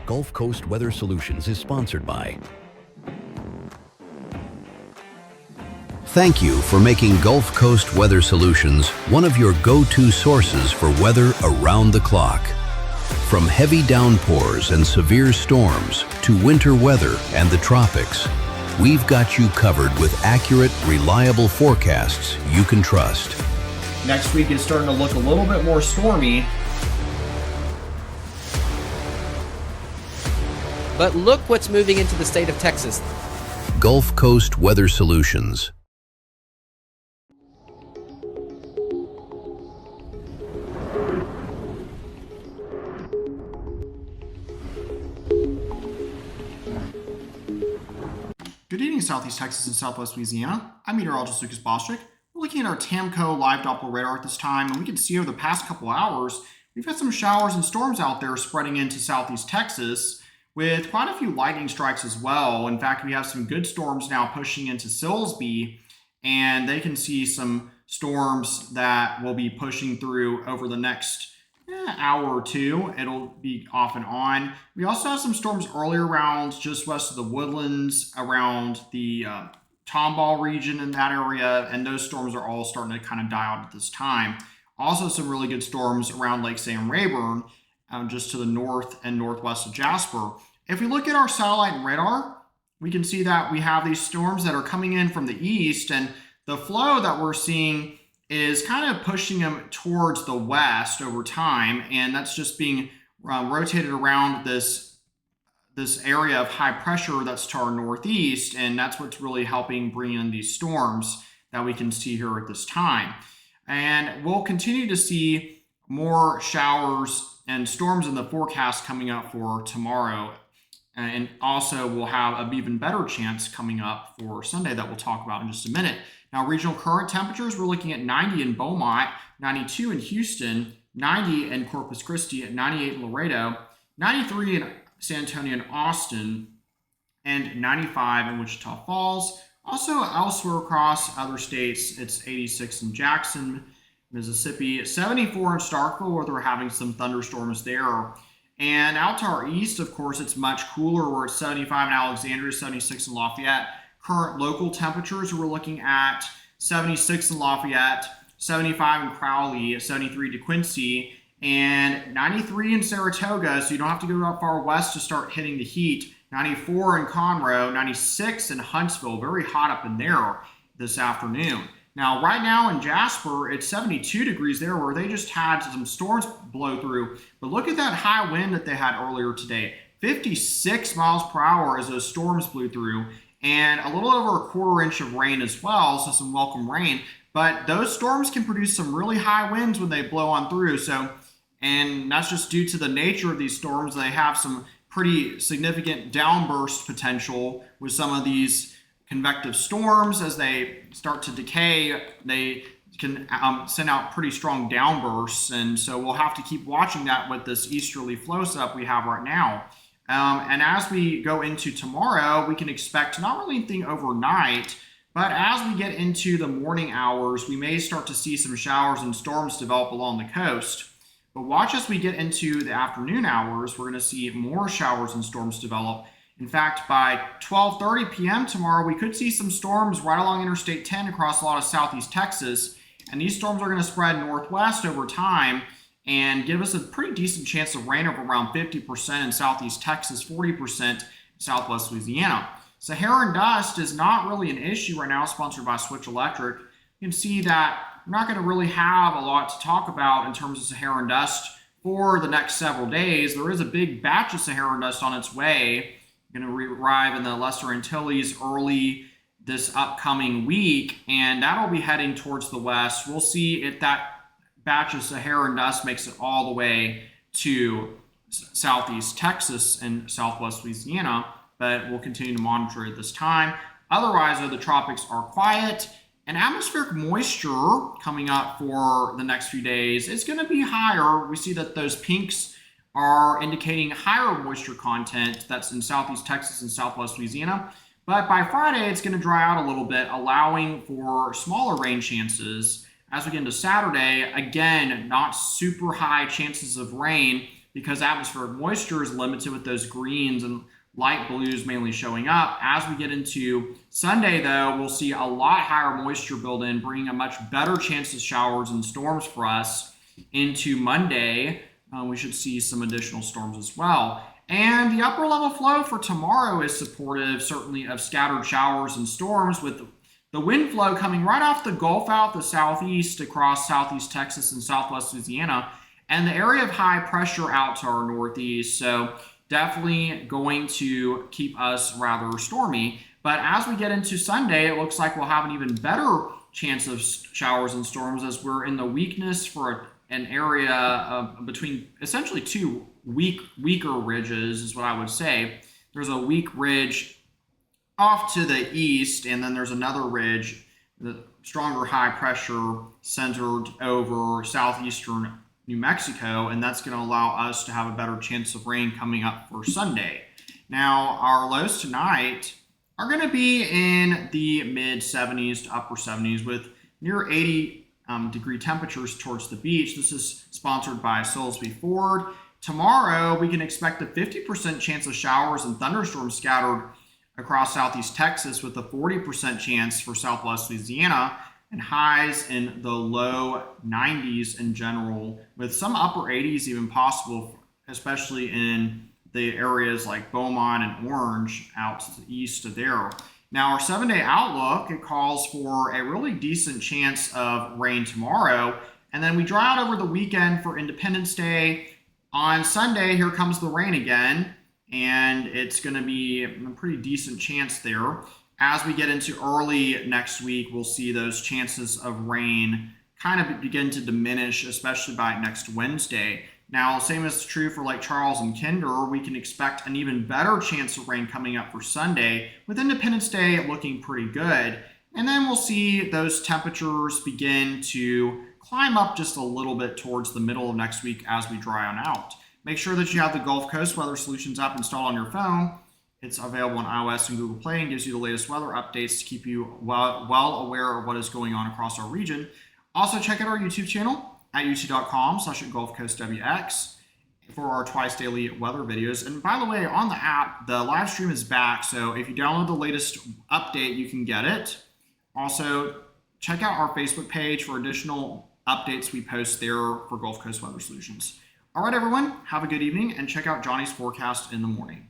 Gulf Coast Weather Solutions is sponsored by. Thank you for making Gulf Coast Weather Solutions one of your go-to sources for weather around the clock. From heavy downpours and severe storms to winter weather and the tropics, we've got you covered with accurate, reliable forecasts you can trust. Next week is starting to look a little bit more stormy. But look what's moving into the state of Texas. Gulf Coast Weather Solutions. Good evening, Southeast Texas and Southwest Louisiana. I'm meteorologist Lucas Bostrick. We're looking at our TAMCO live Doppler radar at this time, and we can see over the past couple hours, we've had some showers and storms out there spreading into Southeast Texas, with quite a few lightning strikes as well. In fact, we have some good storms now pushing into Silsbee, and they can see some storms that will be pushing through over the next hour or two. It'll be off and on. We also have some storms earlier around just west of the Woodlands, around the Tomball region in that area, and those storms are all starting to kind of die out at this time. Also, some really good storms around Lake Sam Rayburn, just to the north and northwest of Jasper. If we look at our satellite and radar, we can see that we have these storms that are coming in from the east, and the flow that we're seeing is kind of pushing them towards the west over time, and that's just being rotated around this area of high pressure that's to our northeast, and that's what's really helping bring in these storms that we can see here at this time. And we'll continue to see more showers and storms in the forecast coming up for tomorrow, and also we'll have an even better chance coming up for Sunday that we'll talk about in just a minute. Now, regional current temperatures, we're looking at 90 in Beaumont, 92 in Houston, 90 in Corpus Christi, 98 in Laredo, 93 in San Antonio and Austin, and 95 in Wichita Falls. Also, elsewhere across other states, it's 86 in Jackson, Mississippi, 74 in Starkville, where they're having some thunderstorms there. And out to our east, of course, it's much cooler, where it's 75 in Alexandria, 76 in Lafayette. Current local temperatures, we're looking at 76 in Lafayette, 75 in Crowley, 73 to Quincy, and 93 in Saratoga, so you don't have to go that far west to start hitting the heat. 94 in Conroe, 96 in Huntsville, very hot up in there this afternoon. Now, right now in Jasper, it's 72 degrees there, where they just had some storms blow through. But look at that high wind that they had earlier today. 56 miles per hour as those storms blew through, and a little over a quarter inch of rain as well, so some welcome rain. But those storms can produce some really high winds when they blow on through. And that's just due to the nature of these storms. They have some pretty significant downburst potential with some of these convective storms. As they start to decay, they can send out pretty strong downbursts. And so we'll have to keep watching that with this easterly flow setup we have right now. And as we go into tomorrow, we can expect not really anything overnight, but as we get into the morning hours, we may start to see some showers and storms develop along the coast. But watch as we get into the afternoon hours, we're going to see more showers and storms develop. In fact, by 12:30 p.m. tomorrow, we could see some storms right along Interstate 10 across a lot of southeast Texas. And these storms are going to spread northwest over time and give us a pretty decent chance of rain of around 50% in southeast Texas, 40% in southwest Louisiana. Saharan dust is not really an issue right now, sponsored by Switch Electric. You can see that we're not going to really have a lot to talk about in terms of Saharan dust for the next several days. There is a big batch of Saharan dust on its way, going to arrive in the Lesser Antilles early this upcoming week, and that'll be heading towards the west. We'll see if that batch of Saharan dust makes it all the way to southeast Texas and southwest Louisiana, but we'll continue to monitor it this time. Otherwise, though, the tropics are quiet, and atmospheric moisture coming up for the next few days is going to be higher. We see that those pinks are indicating higher moisture content that's in southeast Texas and southwest Louisiana. But by Friday, it's going to dry out a little bit, allowing for smaller rain chances. As we get into Saturday, again, not super high chances of rain, because atmospheric moisture is limited with those greens and light blues mainly showing up. As we get into Sunday, though, we'll see a lot higher moisture build in, bringing a much better chance of showers and storms for us into Monday. We should see some additional storms as well. And the upper level flow for tomorrow is supportive, certainly, of scattered showers and storms, with the wind flow coming right off the Gulf out the southeast across southeast Texas and southwest Louisiana, and the area of high pressure out to our northeast. So definitely going to keep us rather stormy. But as we get into Sunday, it looks like we'll have an even better chance of showers and storms, as we're in the weakness for an area of between essentially two weaker ridges, is what I would say. There's a weak ridge off to the east, and then there's another ridge, the stronger high pressure centered over southeastern New Mexico, and that's going to allow us to have a better chance of rain coming up for Sunday. Now, our lows tonight are going to be in the mid 70s to upper 70s with near 80 degree temperatures towards the beach. This is sponsored by Silsby Ford. Tomorrow, we can expect a 50% chance of showers and thunderstorms scattered across southeast Texas, with a 40% chance for southwest Louisiana, and highs in the low 90s in general, with some upper 80s even possible, especially in the areas like Beaumont and Orange out to the east of there. Now, our 7-day outlook, it calls for a really decent chance of rain tomorrow, and then we dry out over the weekend for Independence Day. On Sunday, here comes the rain again, and it's going to be a pretty decent chance there. As we get into early next week, we'll see those chances of rain kind of begin to diminish, especially by next Wednesday. Now, same is true for Lake Charles and Kinder. We can expect an even better chance of rain coming up for Sunday, with Independence Day looking pretty good. And then we'll see those temperatures begin to climb up just a little bit towards the middle of next week as we dry on out. Make sure that you have the Gulf Coast Weather Solutions app installed on your phone. It's available on iOS and Google Play and gives you the latest weather updates to keep you well aware of what is going on across our region. Also, check out our YouTube channel at youtube.com/GulfCoastWX for our twice daily weather videos. And by the way, on the app, the live stream is back. So if you download the latest update, you can get it. Also, check out our Facebook page for additional updates we post there for Gulf Coast Weather Solutions. All right, everyone, have a good evening, and check out Johnny's forecast in the morning.